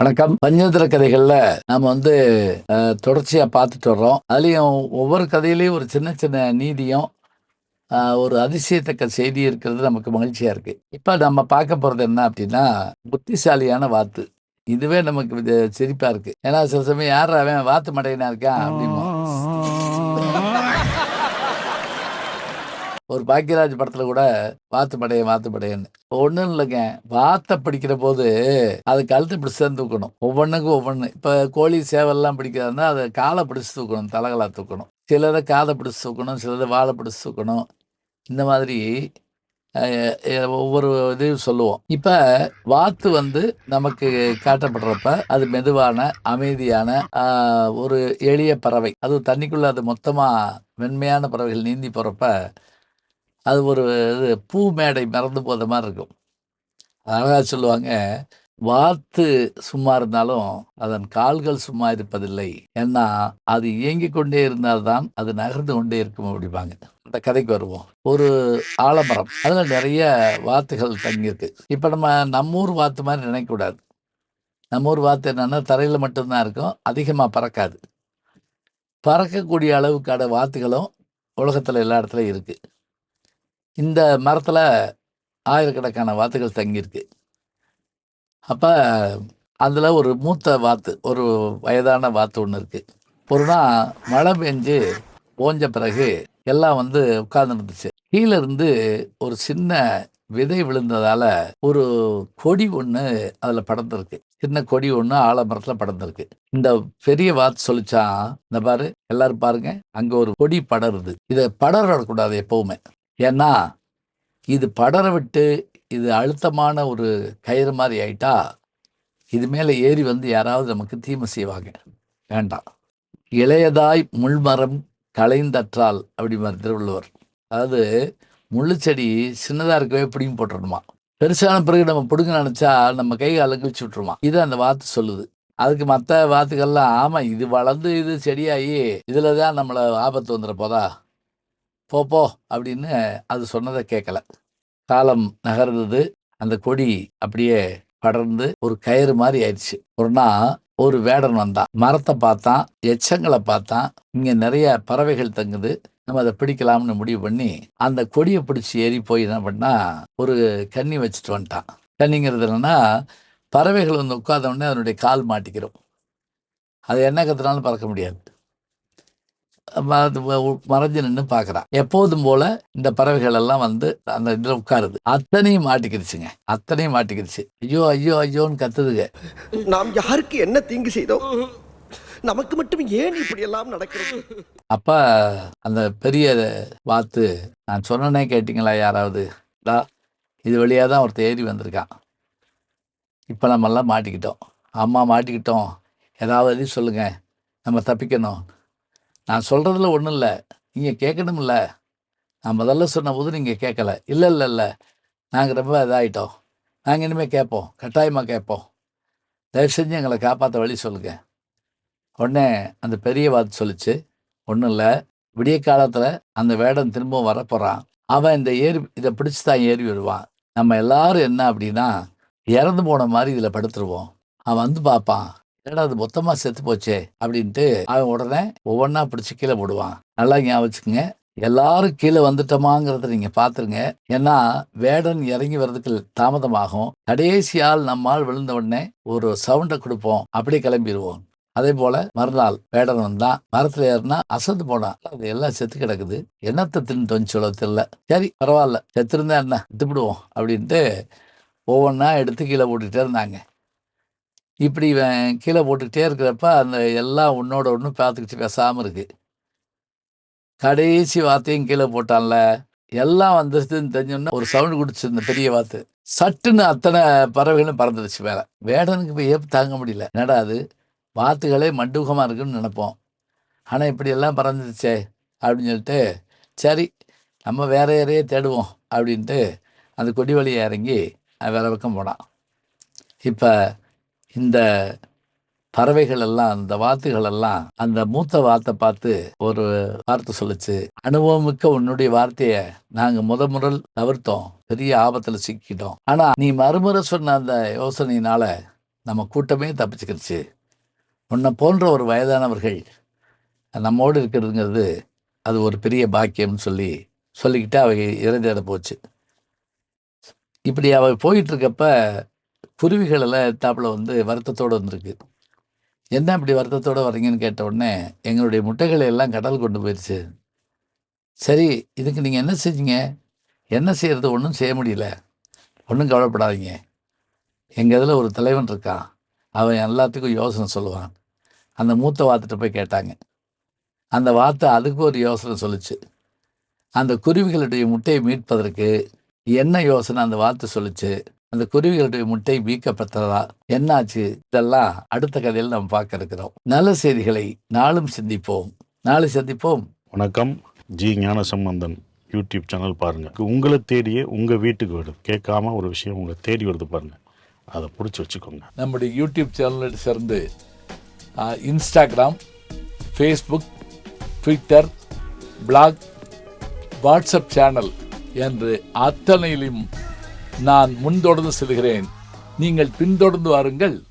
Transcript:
வணக்கம். பஞ்சதந்திர கதைகள்ல நாம தொடர்ச்சியா பார்த்துட்டு வர்றோம். அதுலயும் ஒவ்வொரு கதையிலயும் ஒரு சின்ன சின்ன நீதியும், ஒரு அதிசயத்தக்க செய்தி இருக்கிறது நமக்கு மகிழ்ச்சியா இருக்கு. இப்ப நம்ம பார்க்க போறது என்ன அப்டின்னா, புத்திசாலியான வாத்து. இதுவே நமக்கு சிரிப்பா இருக்கு. ஏன்னா சில சமயம் யார்றா அவன் வாத்து மடையனா இருக்கான் அப்டிம்போம். ஒரு பாக்கியராஜ் படத்துல கூட வாத்து படையன், வாத்து படையன்னு. ஒண்ணும் இல்லங்க. வாத்த பிடிக்கிற போது, அது கழுத்த பிடிச்சு தான் தூக்கணும். ஒவ்வொன்னுக்கும் ஒவ்வொன்னு. இப்ப கோழி, சேவல்லாம் பிடிக்கிறதுன்னா, அத கால பிடிச்சு தூக்கணும். தலகால தூக்கணும். சிலத காத பிடிச்சு தூக்கணும். சிலத வால பிடிச்சு தூக்கணும். இந்த மாதிரி அ ஒவ்வொரு இதையும் சொல்லுவோம். இப்ப வாத்து நமக்கு காட்டப்படுறப்ப, அது மெதுவான, அமைதியான, அ ஒரு எளிய பறவை. அதுவும் தண்ணிக்குள்ள அது மொத்தமா வெண்மையான பறவைகள் நீந்தி போறப்ப அது ஒரு பூ மேடை மறந்து போன மாரி இருக்கும். அழகா சொல்லுவாங்க, "வாத்து சும்மா இருந்தாலும், அதன் கால்கள் சும்மா இருப்பதில்லை. ஏன்னா, அது இயங்கிக் கொண்டே இருந்தால் தான், அது நகர்ந்து கொண்டே இருக்கும்" அப்படிம்பாங்க. அந்த கதைக்கு வருவோம். ஒரு ஆலமரம். அதுல நெறைய வாத்துகள் தங்கியிருக்கு. இப்ப நம்ம ஊர் வாத்து மாரி நினைக்கக்கூடாது. நம்ம ஊர் வாத்து என்னன்னா, தரையில மட்டும் தான் இருக்கும். அதிகமா பறக்காது. பறக்கக்கூடிய அளவுக்கான வாத்துகளும் உலகத்துல எல்லா இடத்துலயும் இருக்கு. இந்த மரத்துல ஆயிரக்கணக்கான வாத்துகள் தங்கியிருக்கு. அப்ப அதுல ஒரு மூத்த வாத்து, ஒரு வயதான வாத்து ஒண்ணு இருக்கு. ஒரு நாள் மழை பெஞ்சு ஓஞ்ச பிறகு எல்லாம் உட்கார்ந்துருந்துச்சு. கீழ இருந்து ஒரு சின்ன விதை விழுந்ததால, ஒரு கொடி ஒண்ணு அதுல படர்ந்திருக்கு. சின்ன கொடி ஒண்ணு ஆலமரத்துல படர்ந்திருக்கு. இந்த பெரிய வாத்து சொல்லுச்சாம், "இந்த பாரு, எல்லாரும் பாருங்க, அங்க ஒரு கொடி படருது. இத படர விடக்கூடாது எப்பவுமே. ஏன்னா, இது படர விட்டு, இது அழுத்தமான ஒரு கயிறு மாரி ஆயிட்டா, இது மேல ஏறி யாராவது நமக்கு தீமை செய்வாங்க. வேண்டாம். இளையதாய் முள்மரம் களைந்தற்றால் அப்படிம்பாரு திருவள்ளுவர். அதாவது முள்ளு செடி சின்னதா இருக்கவே பிடுங்கி போட்டுறணுமாம். பெருசான பிறகு நம்ம பிடுங்க நெனச்சா, நம்ம கை கால கிழிச்சு விட்டுருமாம். இத அந்த வாத்து சொல்லுது. அதுக்கு மத்த வாத்துக்கள்லாம், ஆமா இது வளர்ந்து இது செடியாயி, இதுல தான் நம்மள ஆபத்து வந்துற போதா? போ போ அப்படின்னு அது சொன்னத கேட்கல. காலம் நகர்ந்தது. அந்த கொடி அப்படியே படர்ந்து ஒரு கயிறு மாரி ஆயிடுச்சு. ஒரு நாள் ஒரு வேடன் வந்தான். மரத்த பார்த்தான், எச்சங்கள பார்த்தான். இங்க நெறைய பறவைகள் தங்குது. நம்ம அத பிடிக்கலாம்னு முடிவு பண்ணி, அந்த கொடிய பிடிச்சு ஏறி போய் என்ன பண்ணான், ஒரு கண்ணி வச்சுட்டு வந்துட்டான். கண்ணிங்கிறது என்னன்னா, பறவைகள் உட்கார்ந்த உடனே அதனுடைய கால் மாட்டிக்கிரும். அது என்ன கத்துனாலும் பறக்க முடியாது. மறைஞ்சு நின்னு பார்க்குறான். எப்போதும் போல இந்த பறவைகள் எல்லாம் அந்த இதுல உட்காருது. அத்தனையும் மாட்டிக்கிருச்சுங்க. அத்தனையும் மாட்டிக்கிருச்சு. ஐயோ! ஐயோ! ஐயோன்னு கத்துதுங்க. நாம் யாருக்கு என்ன தீங்கு செய்தோம்? நமக்கு மட்டும் ஏன் இப்படி எல்லாம் நடக்கிறது? அப்ப அந்த பெரிய வாத்து, நான் சொன்னனே கேட்டீங்களா யாராவது? டா இது வழியா தான் ஒருத்தன் ஏறி வந்திருக்கான். இப்ப நம்மல்லாம் மாட்டிக்கிட்டோம். ஆமா மாட்டிக்கிட்டோம். ஏதாவது வழி சொல்லுங்க. நம்ம தப்பிக்கணும். நான் சொல்றதுல ஒண்ணும் இல்ல. நீங்க கேட்கணும்ல. நான் முதல்ல சொன்னபோது நீங்க கேட்கல. இல்ல, இல்ல, இல்ல. நாங்க ரொம்ப இதாயிட்டோம். நாங்க இனிமே கேட்போம். கட்டாயமா கேட்போம். தயவு செஞ்சு எங்கள காப்பாத்த வழி சொல்லுங்க. உடனே அந்த பெரிய வாத்து சொல்லுச்சு, "ஒண்ணும் இல்ல. விடிய காலத்துல அந்த வேடன் திரும்பவும் வரப்போறான். அவன் இத பிடிச்சு தான் ஏறி வருவான். நம்ம எல்லாரும் என்ன அப்படின்னா, இறந்து போன மாரி இதுல படுத்துருவோம். அவன் பார்ப்பான். என்னடா இது மொத்தமா செத்து போச்சே! அப்படின்ட்டு அவன் உடனே ஒவ்வொன்னா பிடிச்சு கீழ போடுவான். நல்லா ஞாபகம் வச்சுக்கங்க. எல்லாரும் கீழ வந்துட்டோமாங்கிறத நீங்க பார்த்துருங்க. ஏன்னா, வேடன் இறங்கி வர்றதுக்கு தாமதமாகும். கடைசி ஆள் நம்ம ஆள் விழுந்த உடனே ஒரு சவுண்ட குடுப்போம். அப்படியே கிளம்பிருவோம். அதேபோல மறுநாள் வேடன் வந்தான். மரத்துல ஏறுனா அசந்து போனான். அது எல்லாம் செத்து கிடக்குது. என்னத்த தின்னு தொலைச்சோளோ தெரியல. சரி பரவால்ல. செத்திருந்தா என்ன? விட்டுப்புடுவோம் அப்படின்ட்டு ஒவ்வொன்னா எடுத்து கீழ போட்டுட்டே இருந்தாங்க. இப்படி இவன் கீழ போட்டுக்கிட்டே இருக்கிறப்ப, அந்த எல்லாம் ஒண்ணோட ஒண்ணு பார்த்துக்கிச்சு பேசாம இருக்கு. கடைசி வாத்தையும் கீழ போட்டான்ல. எல்லாம் வந்துருச்சுன்னு தெரிஞ்சோனே ஒரு சவுண்ட் குடுத்துச்சு இந்த பெரிய வாத்து. சட்டுன்னு அத்தன பறவைகளும் பறந்துருச்சு மேல. வேடனுக்கு வியப்பு தாங்க முடியல. என்னடா இது! வாத்துகளே மண்டூகமா இருக்குன்னு நெனைப்போம். ஆனா இப்படியெல்லாம் பறந்துருச்சே! அப்படின்னு சொல்லிட்டு, சரி நம்ம வேற யாரையோ தேடுவோம் அப்படின்ட்டு, அந்த கொடி வழியா இறங்கி வேற பக்கம் போனான். இப்ப இந்த பறவைகள் எல்லாம், அந்த வாத்துகள் எல்லாம் அந்த மூத்த வாத்த பார்த்து ஒரு வார்த்தை சொல்லுச்சு. "அனுபவமிக்க உன்னுடைய வார்த்தைய நாங்க முதல் தவிர்த்தோம். பெரிய ஆபத்துல சிக்கிட்டோம். ஆனா நீ மறுமுறை சொன்ன அந்த யோசனையினால நம்ம கூட்டமே தப்பிச்சுக்கிடுச்சு. உன்னை போன்ற ஒரு வயதானவர்கள் நம்மோடு இருக்கிறதுங்கிறது அது ஒரு பெரிய பாக்கியம்னு சொல்லிக்கிட்டு அவை இறந்தேட போச்சு. இப்படி அவ போயிட்டு இருக்கப்ப குருவிகள் எல்லாம் எத்தாப்புல வருத்தத்தோடு வந்திருக்கு. என்ன இப்படி வருத்தத்தோடு வர்றீங்கன்னு கேட்ட உடனே, எங்களுடைய முட்டைகளை எல்லாம் கடல் கொண்டு போயிடுச்சு. சரி, இதுக்கு நீங்கள் என்ன செஞ்சீங்க? என்ன செய்கிறது? ஒன்றும் செய்ய முடியல. ஒன்றும் கவலைப்படாதீங்க. எங்கள் இதில் ஒரு தலைவன் இருக்கான். அவன் எல்லாத்துக்கும் யோசனை சொல்லுவான். அந்த மூத்த வாத்துட்ட போய் கேட்டாங்க. அந்த வாத்து அதுக்கு ஒரு யோசனை சொல்லுச்சு. அந்த குருவிகளுடைய முட்டையை மீட்பதற்கு என்ன யோசனை அந்த வாத்து சொல்லுச்சு? அந்த குருவிகளுடைய முட்டை மீட்கப்பட்டதா? என்னாச்சு? இதெல்லாம் அடுத்த கதையில் நம்ம பார்க்க இருக்கிறோம். நல்ல செய்திகளை நாளும் சிந்திப்போம். நாளை சந்திப்போம். வணக்கம். ஜி ஞானசம்பந்தன் யூடியூப் சேனல் பாருங்கள். உங்களை தேடியே உங்கள் வீட்டுக்கு வருது. கேட்காம ஒரு விஷயம் உங்களை தேடி வருது பாருங்கள். அதை பிடிச்சி வச்சுக்கோங்க. நம்முடைய யூடியூப் சேனலில் சேர்ந்து Instagram, Facebook, Twitter, blog, WhatsApp channel என்று அத்தனையிலும் நான் முன்தொடர்ந்து செல்கிறேன். நீங்கள் பின்தொடர்ந்து வாருங்கள்.